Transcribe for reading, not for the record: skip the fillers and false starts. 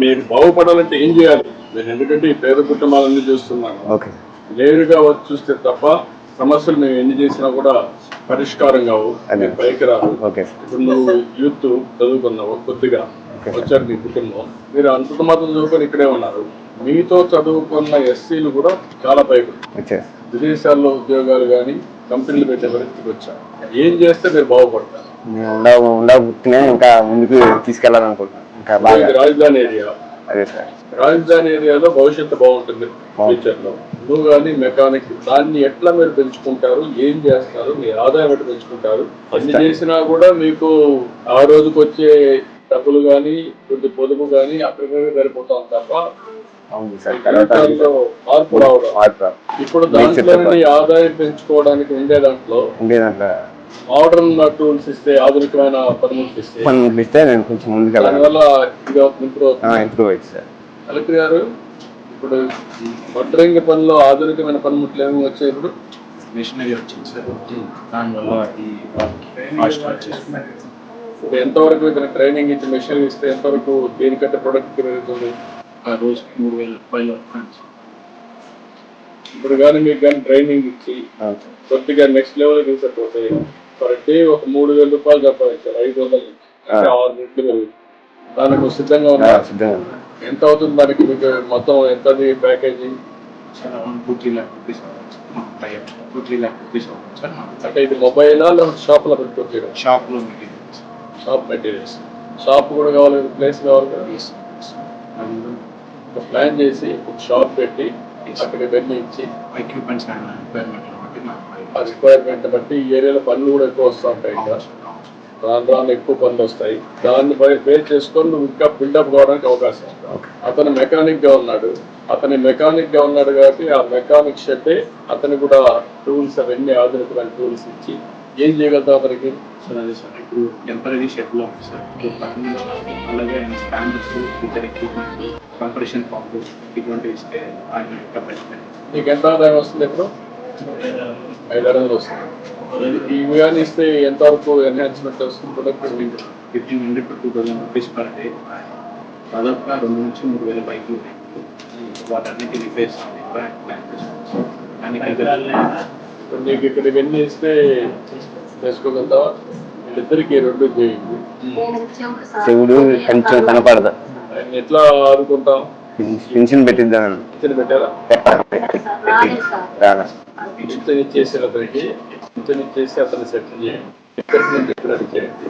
మీరు బాగుపడాలంటే ఏం చేయాలి? నేను ఎందుకంటే ఈ పేద కుటుంబాలన్నీ చూస్తున్నాను. ఓకే. నేరుగా వచ్చి చూస్తే తప్ప సమస్యలు మేము ఎన్ని చేసినా కూడా పరిష్కారం కావు. అదే. మీరు పైకి రాదు. ఓకే. ఇప్పుడు నువ్వు యూత్ చదువుకున్నావు కొద్దిగా ఓకే. వచ్చారు మీ కుటుంబం, మీరు అంత మాత్రం చదువుకొని ఇక్కడే ఉన్నారు. మీతో చదువుకున్న ఎస్సీలు కూడా చాలా పైకి ఓకే. విదేశాల్లో ఉద్యోగాలు కానీ కంపెనీలు పెట్టే పరిస్థితికి వచ్చారు. ఏం చేస్తే మీరు బాగుపడతారు? ఉండబుట్టినే ఇంకా ముందుకు తీసుకెళ్ళాలనుకుంటున్నాను. ఇంకా బాగా ఇది రాజధాని ఏరియా. అదే సార్. రాజధాని ఏరియాలో భవిష్యత్తు బాగుంటుంది ఫ్యూచర్ లో. నువ్వు కానీ మెకానిక్ దాన్ని ఎట్లా మీరు పెంచుకుంటారు, ఏం చేస్తారు, మీ ఆదాయం ఎట్లా పెంచుకుంటారు? అన్ని చేసినా కూడా మీకు ఆ రోజుకి వచ్చే డబ్బులు కానీ కొద్ది పొదుపు కానీ అక్కడికి సరిపోతాం తప్ప అవును సార్. జీవితాల్లో మార్పు రావడం. ఇప్పుడు దాంట్లో ఆదాయం పెంచుకోవడానికి ఉండే దాంట్లో మోడర్న్ టూల్స్ ఇస్తే, ఆధునికమైన పనిముట్లు ఇస్తే నేను కొంచెం ముందుకు దానివల్ల ఇంప్రూవ్ అయింది సార్. కలెక్టర్ గారు, ఇప్పుడు వడ్రంగి పనిలో ఆధునికమైన పనిముట్లు ఏమి వచ్చాయి? ఇప్పుడు మిషనరీ వచ్చింది సార్. దానివల్ల ఈ ఇప్పుడు ఎంతవరకు ఇతను ట్రైనింగ్ ఇచ్చి మిషనరీ ఇస్తే ఎంతవరకు దేనికంటే ప్రొడక్ట్ పెరుగుతుంది? ఆ రోజుకి 3,000 రూపాయలు. ఇప్పుడు కానీ మీకు కానీ ట్రైనింగ్ ఇచ్చి కొద్దిగా నెక్స్ట్ లెవెల్ తీసుకపోతే పర్ డే ఒక 3,000 రూపాయలు సంపాదించారు. 500 6 రెట్లు పెరుగుతుంది. దానికి సిద్ధంగా ఉన్నా? ఎంత అవుతుంది దానికి? మీకు మొత్తం ఎంత package? 2-3 lakh rupees. 2-3 lakh rupees అవుతుంది సార్. అంటే ఇది మొబైలా లేకపోతే షాప్లో పెట్టుకోవచ్చు? షాప్లో మెటీరియల్స్. Shop materials. షాప్ కూడా కావాలి, ప్లేస్ కావాలి కదా. ఒక ప్లాన్ చేసి ఒక షాప్ పెట్టి అక్కడికి వెళ్ళి ఇచ్చి ఎక్విప్మెంట్స్ ఆ రిక్వైర్మెంట్ బట్టి ఈ ఏరియాలో పనులు కూడా ఎక్కువ వస్తూ ఉంటాయి. ఇంకా రాను ఎక్కువ పనులు వస్తాయి. దాన్ని పే చేసుకొని నువ్వు ఇంకా బిల్డప్ కావడానికి అవకాశం. అతను మెకానిక్ గా ఉన్నాడు. కాబట్టి ఆ మెకానిక్ షెడ్ అతను కూడా టూల్స్ అవన్నీ ఆధునికమైన టూల్స్ ఇచ్చి ఏం చేయగలుగుతాం అతనికి? సార్ అదే సార్, ఇప్పుడు టెంపరీ షెడ్ లో ఉంది సార్. అలాగే స్టాండర్డ్స్, ఇతర ఎక్విప్మెంట్, కంప్రెషన్ పంపు ఇటువంటివి ఇస్తే ఆయన కెపాసిటీ. నీకు ఎంత ఆదాయం వస్తుంది? ఇప్పుడు 500 వస్తుంది. ఇవి కానీ ఇస్తే ఎంతవరకు ఎన్హాన్స్మెంట్ వస్తుంది? Product 1,500 to 2,000 rupees per day. దాదాపుగా 2 నుంచి 3,000 బైకులు వాటన్నిటి రిపేర్స్ నీకు ఇక్కడ ఇవన్నీ ఇస్తే చేసుకోగలుగుతావా? వీళ్ళిద్దరికి 2 చేయండి. చెవుడు కొంచెం కనపడదు. ఎట్లా ఆదుకుంటాం? పెన్షన్ పెట్టిద్దామని. పెట్టారా? పెట్టాలి. ఇచ్చేసి అతనికి అతన్ని సెటిల్ చేయండి. చేయండి.